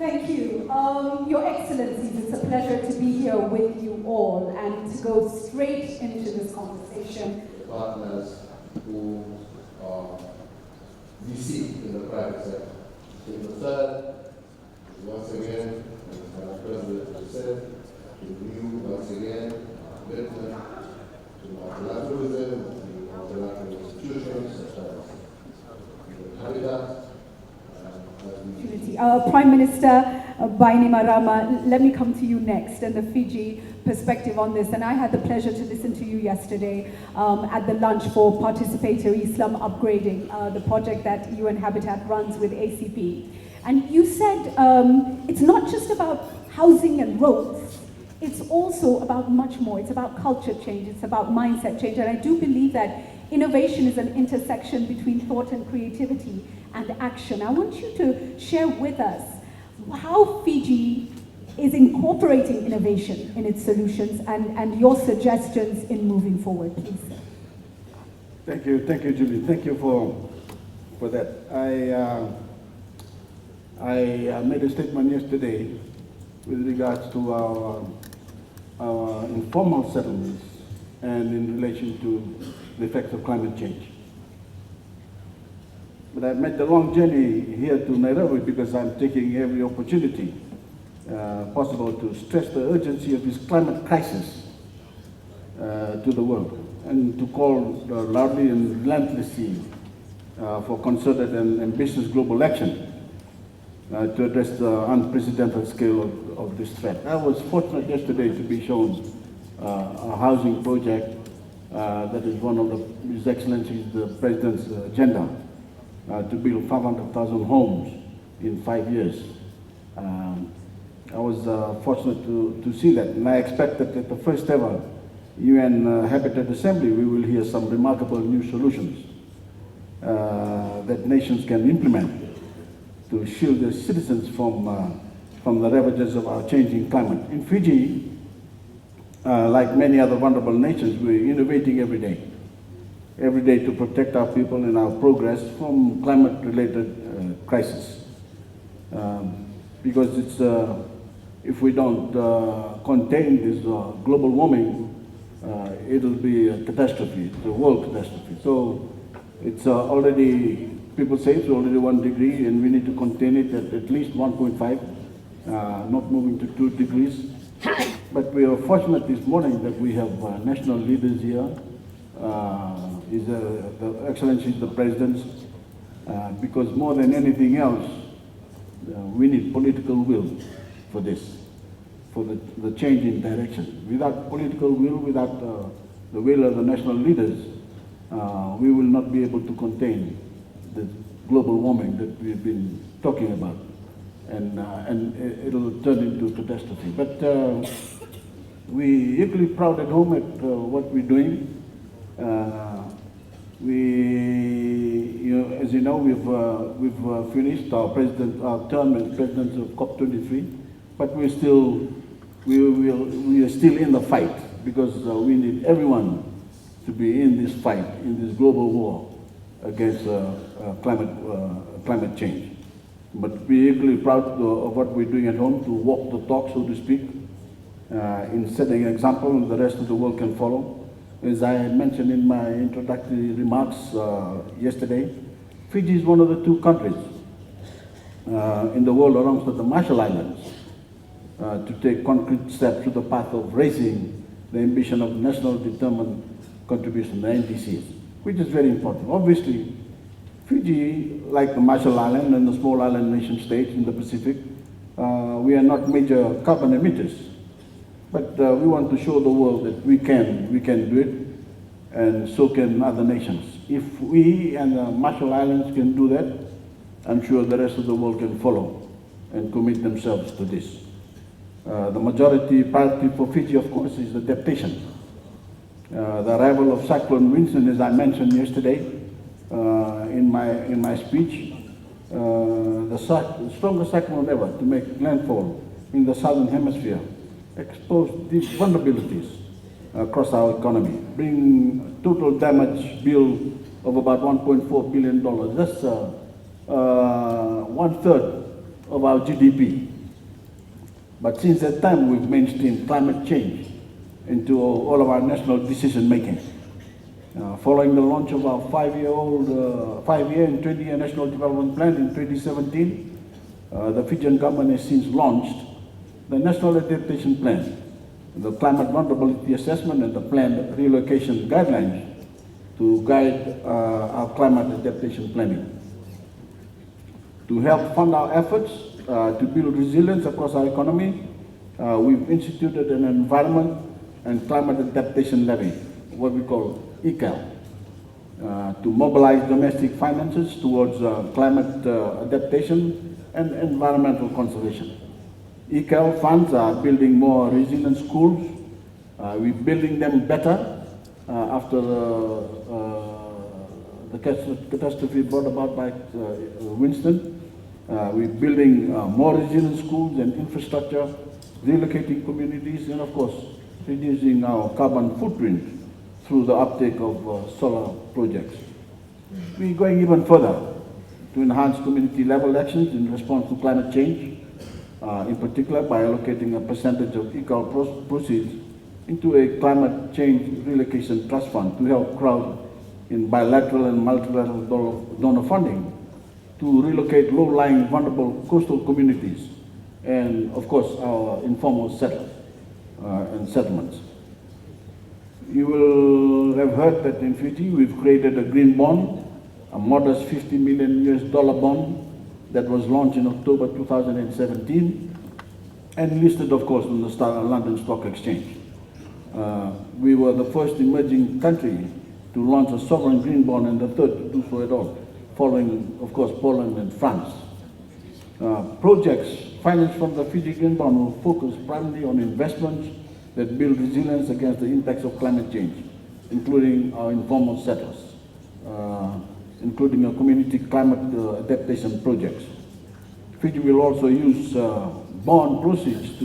Thank you. Your Excellencies, it's a pleasure to be here with you all and to go straight into this conversation. Partners who are VC in the private sector. So the third, once again, as the President has said, to you once again our commitment to multilateralism, to multilateral institutions such as the Habitat. Prime Minister Bainimarama, let me come to you next and the Fiji perspective on this. And I had the pleasure to listen to you yesterday at the lunch for participatory slum upgrading, the project that UN Habitat runs with ACP. And you said it's not just about housing and roads, it's also about much more. It's about culture change, it's about mindset change. And I do believe that innovation is an intersection between thought and creativity and action. I want you to share with us how Fiji is incorporating innovation in its solutions and your suggestions in moving forward, please. Thank you, Julie. Thank you for that. I made a statement yesterday with regards to our informal settlements and in relation to the effects of climate change. But I've made the long journey here to Nairobi because I'm taking every opportunity possible to stress the urgency of this climate crisis to the world and to call loudly and relentlessly for concerted and ambitious global action to address the unprecedented scale of this threat. I was fortunate yesterday to be shown a housing project that is one of His Excellency's the President's agenda. To build 500,000 homes in 5 years. I was fortunate to see that, and I expect that at the first ever UN Habitat Assembly, we will hear some remarkable new solutions that nations can implement to shield their citizens from the ravages of our changing climate. In Fiji, like many other vulnerable nations, we're innovating every day to protect our people and our progress from climate-related crisis. Because it's, if we don't contain this global warming, it'll be a catastrophe, it's a world catastrophe. So it's already, people say it's already 1 degree and we need to contain it at least 1.5, not moving to 2 degrees. But we are fortunate this morning that we have national leaders here. The Excellency is the President, because more than anything else, we need political will for this, for the change in direction. Without political will, without the will of the national leaders, we will not be able to contain the global warming that we've been talking about, and it'll turn into catastrophe. But we're equally proud at home at what we're doing. As you know, we've finished our term as president of COP23, but we are still in the fight because we need everyone to be in this fight, in this global war against climate change. But we're equally proud of what we're doing at home to walk the talk, so to speak, in setting an example the rest of the world can follow. As I mentioned in my introductory remarks yesterday, Fiji is one of the 2 countries in the world alongside the Marshall Islands to take concrete steps to the path of raising the ambition of national determined contribution, the NDCs, which is very important. Obviously, Fiji, like the Marshall Islands and the small island nation states in the Pacific, we are not major carbon emitters. But we want to show the world that we can do it, and so can other nations. If we and the Marshall Islands can do that, I'm sure the rest of the world can follow and commit themselves to this. The majority priority for Fiji, of course, is adaptation. The arrival of Cyclone Winston, as I mentioned yesterday in my speech, the strongest cyclone ever to make landfall in the southern hemisphere, exposed these vulnerabilities across our economy, bring total damage bill of about $1.4 billion. That's 1/3 of our GDP. But since that time, we've mainstreamed climate change into all of our national decision making. Following the launch of our 5-year and 20-year National Development Plan in 2017, the Fijian government has since launched the National Adaptation Plan, the Climate Vulnerability Assessment, and the Planned Relocation Guidelines to guide our climate adaptation planning. To help fund our efforts to build resilience across our economy, we've instituted an Environment and Climate Adaptation Levy, what we call ECAL, to mobilize domestic finances towards climate adaptation and environmental conservation. ECAL funds are building more resilient schools. We're building them better after the catastrophe brought about by Winston. We're building more resilient schools and infrastructure, relocating communities, and of course, reducing our carbon footprint through the uptake of solar projects. We're going even further to enhance community-level actions in response to climate change, in particular by allocating a percentage of ECAL proceeds into a climate change relocation trust fund to help crowd in bilateral and multilateral donor funding to relocate low-lying vulnerable coastal communities and, of course, our informal settlers and settlements. You will have heard that in Fiji we've created a green bond, a modest $50 million bond that was launched in October 2017 and listed, of course, on the London Stock Exchange. We were the first emerging country to launch a sovereign green bond and the third to do so at all, following, of course, Poland and France. Projects financed from the Fiji Green Bond will focus primarily on investments that build resilience against the impacts of climate change, including our informal settlers, including our community climate adaptation projects. Fiji will also use bond proceeds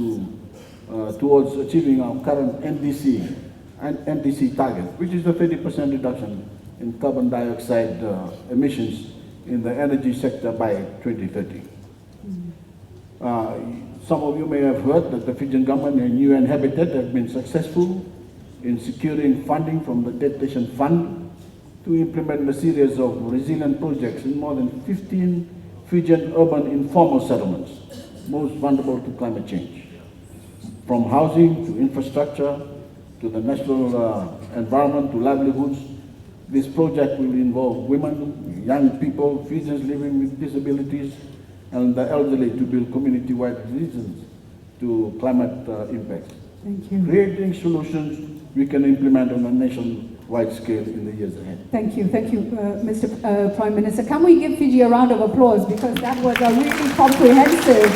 towards achieving our current NDC target, which is the 30% reduction in carbon dioxide emissions in the energy sector by 2030. Some of you may have heard that the Fijian government and UN Habitat have been successful in securing funding from the Adaptation Fund to implement a series of resilient projects in more than 15 Fijian urban informal settlements, most vulnerable to climate change. From housing to infrastructure to the national environment to livelihoods, this project will involve women, young people, Fijians living with disabilities, and the elderly to build community-wide resilience to climate impacts. Thank you. Creating solutions we can implement on a nationwide scale in the years ahead. Thank you, Mr. Prime Minister. Can we give Fiji a round of applause, because that was a really comprehensive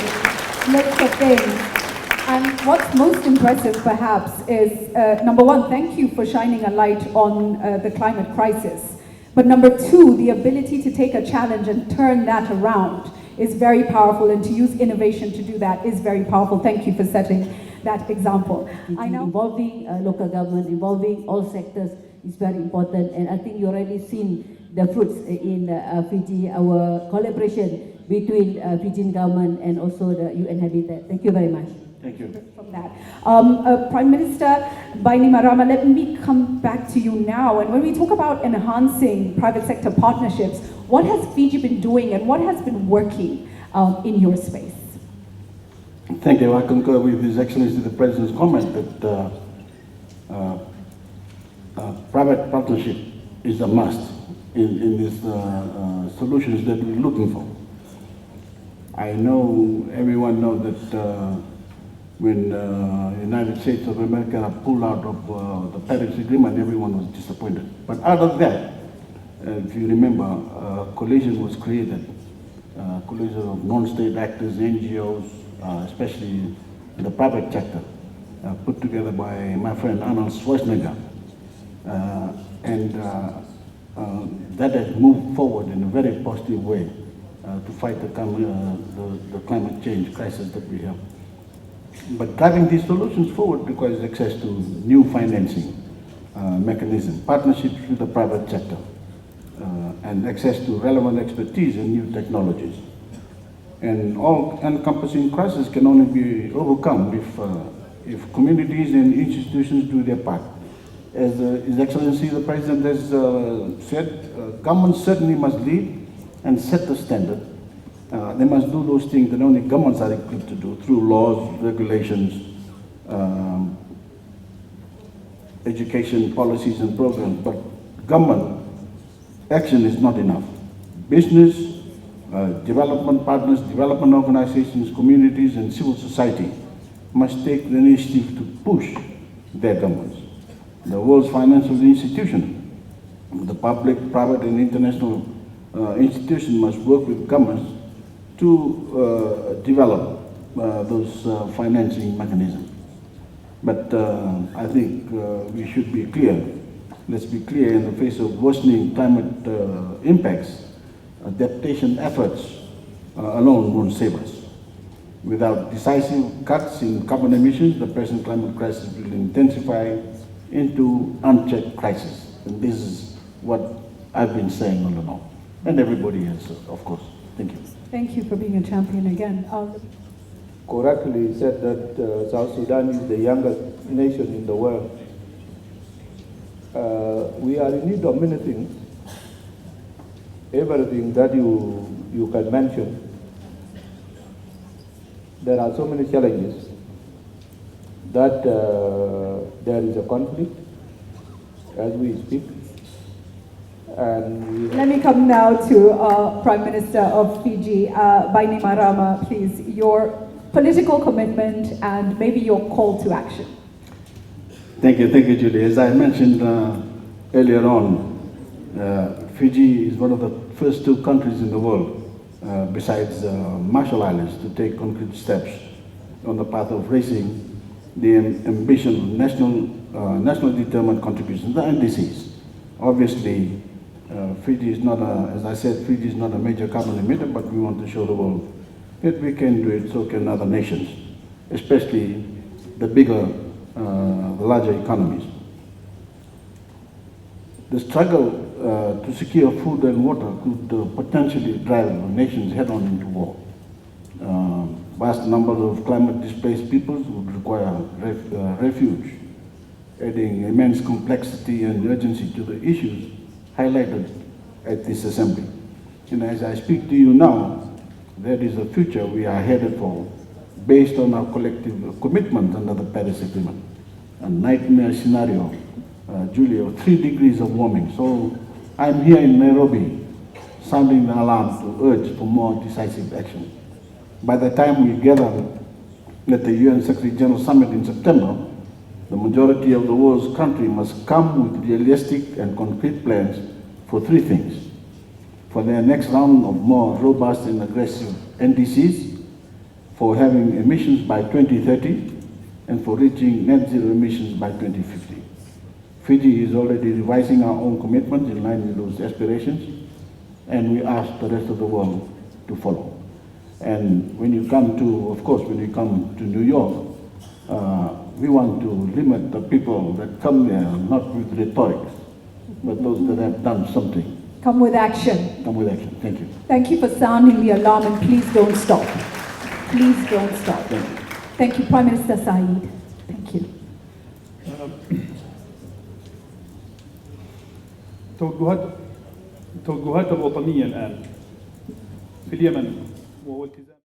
list of things. And what's most impressive, perhaps, is, number one, thank you for shining a light on the climate crisis. But number two, the ability to take a challenge and turn that around is very powerful, and to use innovation to do that is very powerful. Thank you for setting that example. Involving local government, involving all sectors is very important, and I think you already seen the fruits in Fiji, our collaboration between Fijian government and also the UN Habitat. Thank you very much. Thank you. From that. Prime Minister Bainimarama, let me come back to you now. And when we talk about enhancing private sector partnerships, what has Fiji been doing and what has been working in your space? Thank you. I concur with His Excellency the President's comment that private partnership is a must in these solutions that we're looking for. I know, everyone knows that when the United States of America pulled out of the Paris Agreement, everyone was disappointed. But out of that, if you remember, a coalition was created, a coalition of non-state actors, NGOs, especially in the private sector, put together by my friend Arnold Schwarzenegger. That has moved forward in a very positive way to fight the climate change crisis that we have. But driving these solutions forward requires access to new financing mechanisms, partnerships with the private sector, and access to relevant expertise and new technologies. And all-encompassing crisis can only be overcome if communities and institutions do their part. As His Excellency the President has said, governments certainly must lead and set the standard. They must do those things that only governments are equipped to do through laws, regulations, education policies and programs. But government action is not enough. Business, development partners, development organizations, communities and civil society must take the initiative to push their governments. The world's financial institutions, the public, private and international institutions must work with governments to develop those financing mechanisms. But I think we should be clear. Let's be clear, in the face of worsening climate impacts, adaptation efforts alone won't save us. Without decisive cuts in carbon emissions, the present climate crisis will intensify into unchecked crisis. And this is what I've been saying all along. And everybody else, of course. Thank you. Thank you for being a champion again. Correctly said that South Sudan is the youngest nation in the world. We are in need of many things. Everything that you can mention. There are so many challenges that there is a conflict as we speak. And let me come now to Prime Minister of Fiji, Bainimarama, please. Your political commitment and maybe your call to action. Thank you, Julie. As I mentioned earlier on, Fiji is one of the first two countries in the world, besides Marshall Islands, to take concrete steps on the path of raising the ambition of nationally determined contributions, the NDCs. Obviously, Fiji is not as I said, Fiji is not a major carbon emitter, but we want to show the world that we can do it, so can other nations, especially the bigger, the larger economies. The struggle to secure food and water could potentially drive nations head-on into war. Vast numbers of climate-displaced peoples would require refuge, adding immense complexity and urgency to the issues highlighted at this assembly. And as I speak to you now, that is the future we are headed for, based on our collective commitment under the Paris Agreement. A nightmare scenario, Julie, of 3 degrees of warming. So I'm here in Nairobi, sounding the alarm to urge for more decisive action. By the time we gather at the UN Secretary General Summit in September, the majority of the world's countries must come with realistic and concrete plans for 3 things. For their next round of more robust and aggressive NDCs, for having emissions by 2030, and for reaching net zero emissions by 2050. Fiji is already revising our own commitments in line with those aspirations, and we ask the rest of the world to follow. And when you come to, of course, when you come to New York, we want to limit the people that come there, not with rhetoric, but those that have done something. Come with action. Come with action. Thank you. Thank you for sounding the alarm, and please don't stop. Please don't stop. Thank you. Thank you, Prime Minister Said. Thank you. توجهات الوطنية الآن في اليمن وهو التزام